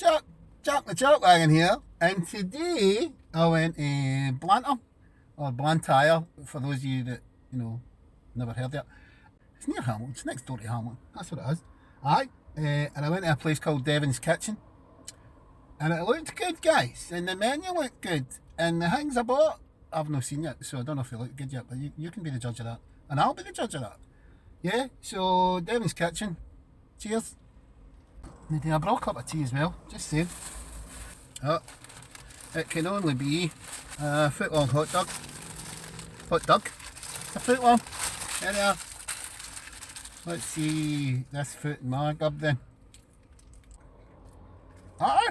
Chuck the Chuckwagon here, and today I went to Blantyre, or Blantyre, for those of you that, never heard of it. It's near Hamilton, it's next door to Hamilton, that's what it is. Aye, and I went to a place called Devon's Kitchen, and it looked good, guys, and the menu looked good, and the things I bought, I've not seen yet, so I don't know if they look good yet, but you can be the judge of that, and I'll be the judge of that. Yeah, so Devon's Kitchen, cheers. Maybe I brought a cup of tea as well, just saying. Oh, it can only be a footlong hot dog. It's a footlong. There they are. Let's see this foot in my gub then. Ah,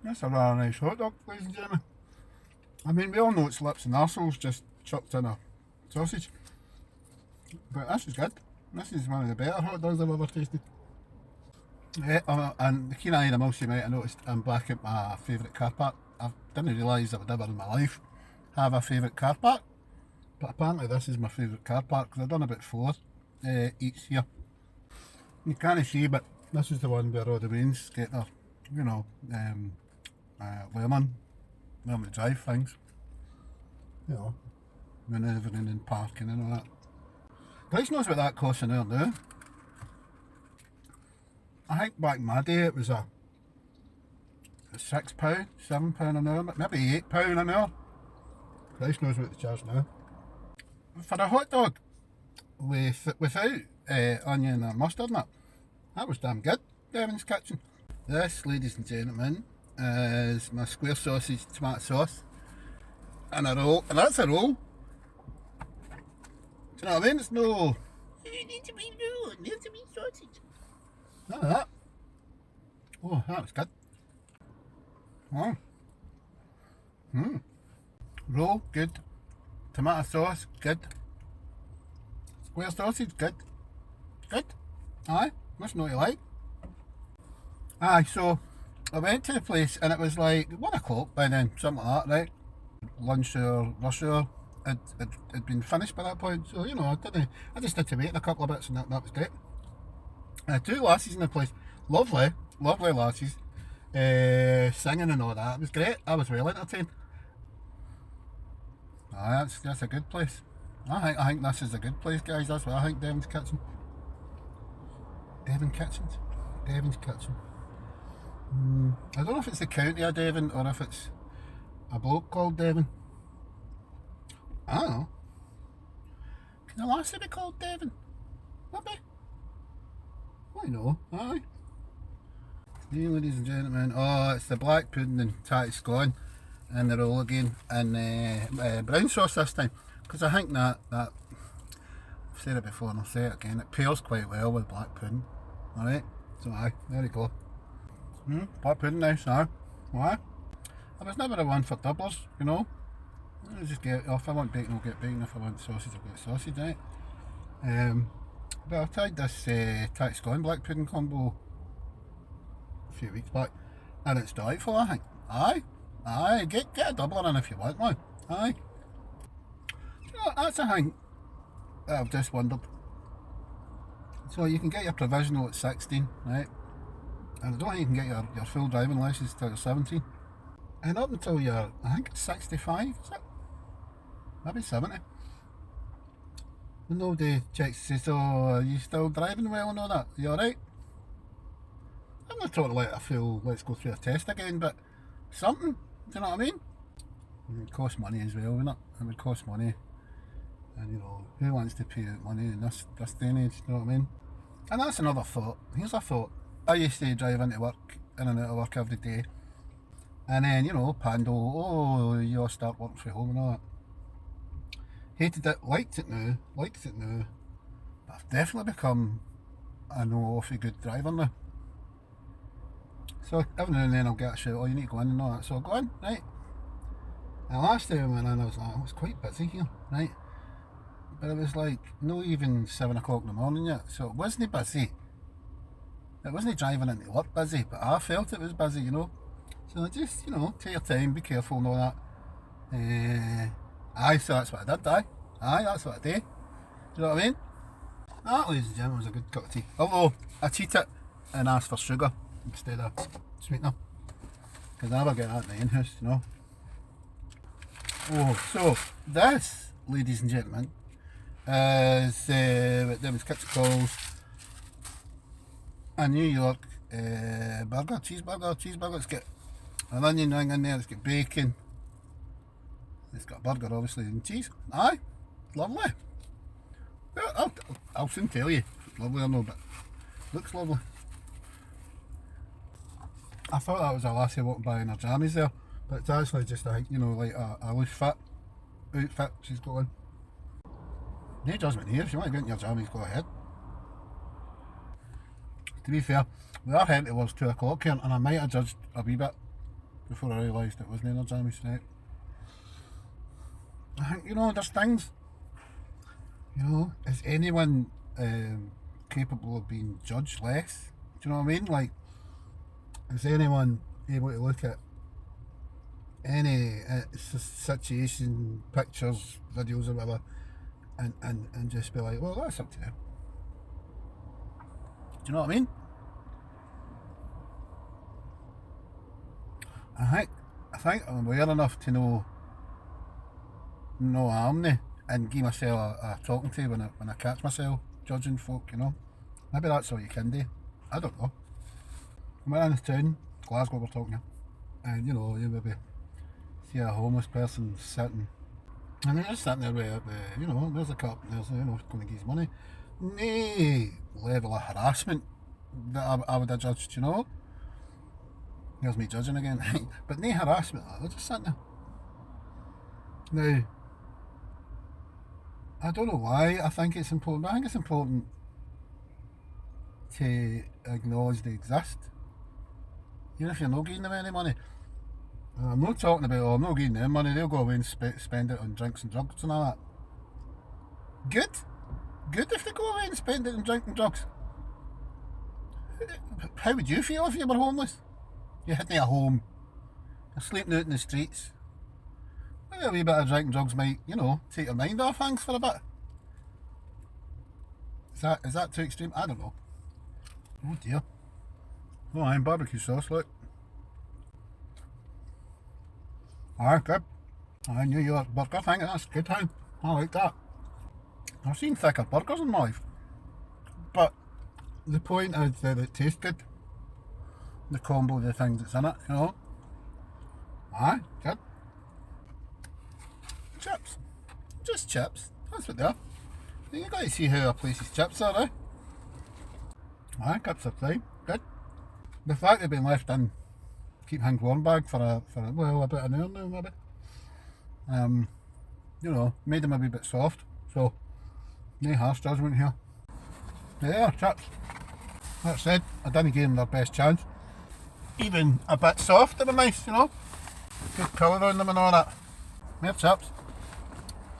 that's a rather nice hot dog, ladies and gentlemen. I mean, we all know it's lips and arseholes just chucked in a sausage. But this is good. This is one of the better hot dogs I've ever tasted. Yeah, and the keen eye of the mouse, you might have noticed I'm back at my favourite car park. I didn't realise I would ever in my life have a favourite car park, but apparently this is my favourite car park because I've done about 4 each year. You can't see, but this is the one where all the rains get their, learning to drive things. Manoeuvring and parking and all that. Guys knows what that costs an hour now. I think back in my day it was a £6, £7 an hour, maybe £8 an hour. Christ knows what they charge now. For a hot dog without onion or mustard and that was damn good. Devon's Kitchen. This, ladies and gentlemen, is my square sausage tomato sauce and a roll, and that's a roll. Do you know what I mean? It's no. It needs to be roll, it needs to be sausage. None of that. Oh, that was good. Oh. Roll, good. Tomato sauce, good. Square sausage, good. Good. Aye, must know what you like. Aye, so I went to the place and it was like 1 o'clock by then, something like that, right? Lunch hour, rush hour. It'd been finished by that point, so I just had to wait a couple of bits and that was great. 2 lassies in the place, lovely lassies, singing and all that. It was great. I was well entertained. That's a good place. I think this is a good place, guys. That's what I think. Devon's Kitchen. Devon Kitchen. I don't know if it's the county of Devon or if it's a bloke called Devon. I don't know. Can a lassie be called Devon? Maybe. I know, aye. Hey, ladies and gentlemen, it's the black pudding and tattie scone and the roll again, and brown sauce this time, because I think that I've said it before and I'll say it again, it pairs quite well with black pudding. Alright, so aye, there we go. Black pudding nice, aye. Why? I was never a one for doublers, I just get if I want bacon I'll get bacon, if I want sausage I'll get sausage, right? But I tried this tattie scone black pudding combo a few weeks back, and it's delightful, I think. Aye, get a doubler in if you want one. Aye. That's a thing that I've just wondered. So you can get your provisional at 16, right? And I don't think you can get your full driving licence until you're 17. And up until you're, I think it's 65, is it? Maybe 70. Nobody checks and says, are you still driving well and all that? Are you alright? I'm not talking like a full, let's go through a test again, but something, do you know what I mean? It would cost money as well, wouldn't it? It would cost money. And who wants to pay out money in this day and age, you know what I mean? And that's another thought. Here's a thought. I used to drive into work, in and out of work every day. And then, Pando, you all start working from home and all that. Hated it, liked it now, but I've definitely become an awfully good driver now. So every now and then I'll get a shout, you need to go in and all that, so I'll go in, right? And last time I went in I was like, it's quite busy here, right? But it was like, not even 7 o'clock in the morning yet, so it wasn't busy. It wasn't driving into work busy, but I felt it was busy, So just, take your time, be careful and all that. Aye, so that's what I did, aye, that's what I did. Do you know what I mean? That, ladies and gentlemen, was a good cup of tea. Although, I cheated and asked for sugar. instead of sweetener, because I never get that in the in-house, you know. Oh, so this, ladies and gentlemen, is what Devon's Kitchen calls a New York burger, cheeseburger. It's got an onion ring in there, it's got bacon, it's got a burger obviously and cheese. Aye, lovely. Well, I'll soon tell you if it's lovely or no, but looks lovely. I thought that was a lassie walking by in her jammies there, but it's actually just a, you know, like a loose fit outfit she's got on. No judgment here, if you want to get in your jammies, go ahead. To be fair, we are heading towards 2 o'clock here, and I might have judged a wee bit before I realised it wasn't in her jammies tonight. I think, you know, there's things, you know, is anyone capable of being judged less? Do you know what I mean? Like, is anyone able to look at any situation, pictures, videos or whatever, and just be like, well, that's up to them? Do you know what I mean? I think I'm aware enough to know no harmony and give myself a talking to when I catch myself judging folk, you know. Maybe that's all you can do. I don't know. We're in this town, Glasgow we're talking here, and you know, you maybe see a homeless person sitting, and they're just sitting there with you know, there's a cup, there's, you know, going to give his money. No level of harassment that I would have judged, you know. There's me judging again. But no harassment, they're just sitting there. Now, I don't know why I think it's important, but I think it's important to acknowledge they exist. Even if you're not giving them any money. I'm not talking about, oh, I'm not giving them money, they'll go away and spend it on drinks and drugs and all that. Good. Good if they go away and spend it on drink and drugs. How would you feel if you were homeless? You hadn't a home. You're sleeping out in the streets. Maybe a wee bit of drink and drugs might, you know, take your mind off things for a bit. Is that too extreme? I don't know. Oh dear. Oh, I'm barbecue sauce, look. Aye, good. Aye, New York burger thing, that's good time. I like that. I've seen thicker burgers in my life. But the point is that it tastes good. The combo of the things that's in it, you know. Aye, good. Chips. Just chips. That's what they are. You got to see how a place's chips are, eh? Aye, chips are fine. Good. The fact they've been left in keep hand warm bag for well, about an hour now maybe. You know, made them a wee bit soft, so no harsh judgment here. There, chips. That said, I didn't give them their best chance. Even a bit soft, they were nice, you know. Good colour on them and all that. More chips.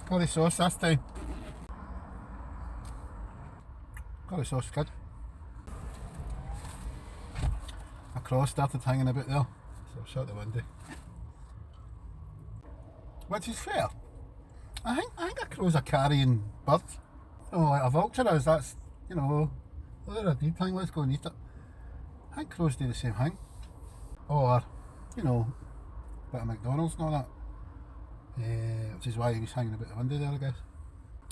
Curry sauce this time. Curry sauce is good. A crow started hanging about there, so I shut the window. Which is fair. I think a crow's a carrying bird. You know, like a vulture is, that's, you know, they're a deed thing, let's go and eat it. I think crows do the same thing. Or, you know, a bit of McDonald's and all that. Which is why he was hanging about the window there, I guess.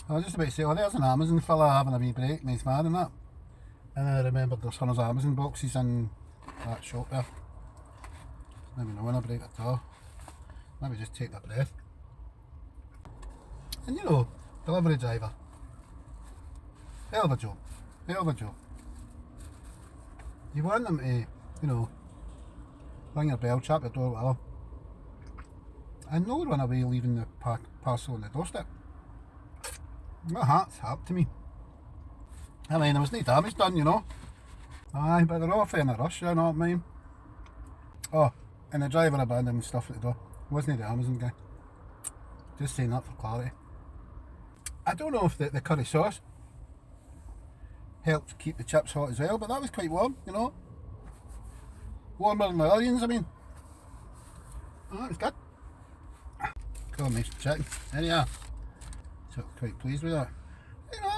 I was just about to say, oh, there's an Amazon fella having a wee break, nice man and that. And I remembered there's hundreds of Amazon boxes in that shop there. Maybe no one a break at all. Maybe just take their breath. And you know, delivery driver. Hell of a job. Hell of a job. You want them to, you know, ring your bell, chap your door, whatever. And no run away leaving the parcel on the doorstep. My heart's hurt to me. I mean, there was no damage done, you know. Aye, but they're all in a rush, you know what I mean? Oh, and the driver abandoned stuff at the door. Wasn't the Amazon guy. Just saying that for clarity. I don't know if the curry sauce helped keep the chips hot as well, but that was quite warm, you know. Warmer than the onions, I mean. Oh, that was good. Coronation chicken. There you are. So quite pleased with that. You know,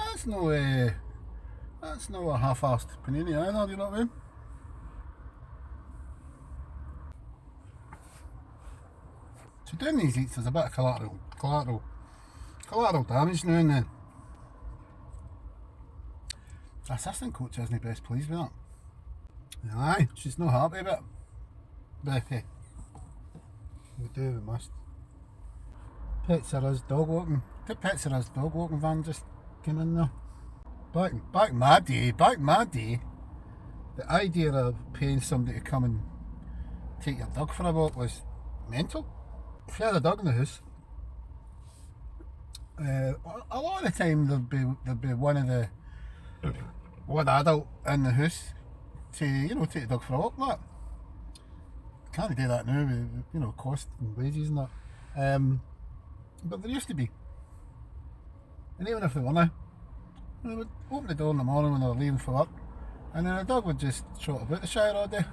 that's no a half-assed panini either, you know what I mean? So doing these eats, there's a bit of collateral damage now and then. The assistant coach isn't best pleased with that. Aye, she's not happy with it. Becky. We must. Pets are us dog walking. The Pets are us dog walking van just came in there. Back in my day, the idea of paying somebody to come and take your dog for a walk was mental. If you had a dog in the house, a lot of the time there'd be one adult in the house to take the dog for a walk. That can't do that now with cost and wages and that. But there used to be, and even if they were now, they would open the door in the morning when they were leaving for work, and then the dog would just trot about the shire all day,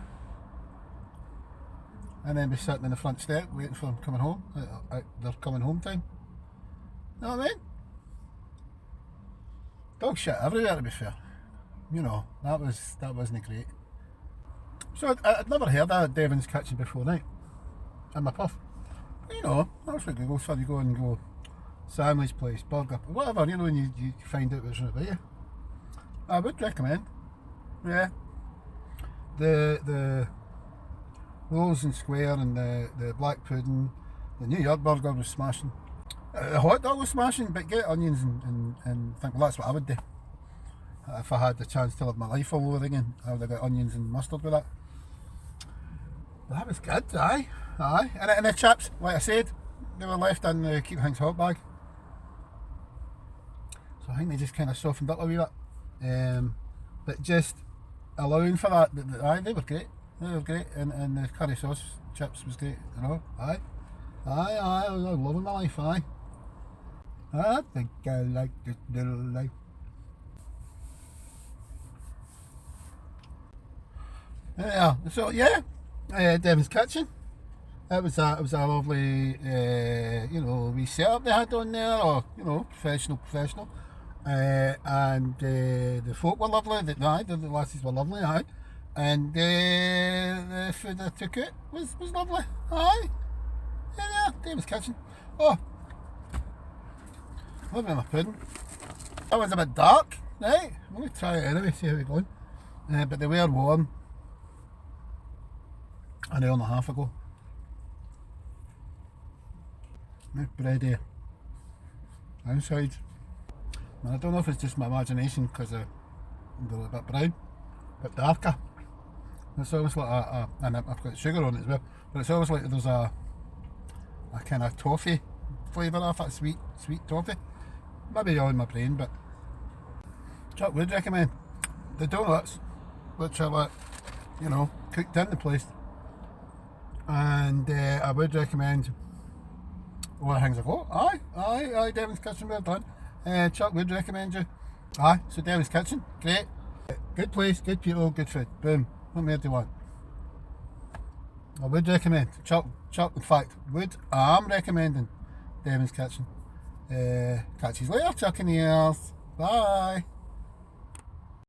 and then be sitting in the front step waiting for them coming home. Their coming home time. Know what I mean? Dog shit everywhere, to be fair. That wasn't great. So I'd never heard of Devon's Kitchen before night in my puff. That's what Google said. You go and go sandwich place, burger, whatever, and you find out what's about you. I would recommend. Yeah. The Rolls and Square and the black pudding, the New York burger was smashing. The hot dog was smashing, but get onions and think, well, that's what I would do. If I had the chance to live my life all over again, I would have got onions and mustard with that. But that was good, aye. And the chips, like I said, they were left in the Keep Things Hot bag. So I think they just kind of softened up a wee bit. But just allowing for that, aye, they were great. And the curry sauce chips was great, Aye, I was loving my life, aye. I think I like this little life. Yeah, so yeah, Devon's Kitchen. It was a lovely, wee setup they had on there, or professional. And the folk were lovely. The lassies were lovely, aye. And the food I took out was lovely, aye. Yeah, Devon's Kitchen. Oh, look at my pudding. That was a bit dark, right? I'm going to try it anyway, see how we're going. But they were warm an hour and a half ago. Nice bread here. Outside. And I don't know if it's just my imagination because they're a bit brown, a bit darker. It's almost like and I've got sugar on it as well, but it's almost like there's a kind of toffee flavour off it, sweet toffee. Maybe all in my brain, but Chuck would recommend the donuts, which are like, cooked in the place. And I would recommend all the things I've got. Aye, Devon's Kitchen, well done. Chuck would recommend you. Aye, so Devon's Kitchen, great. Good place, good people, good food. Boom. What more do you want? I would recommend. Chuck, in fact, I'm recommending Devon's Kitchen. Catch you later, Chuck in the ears. Bye.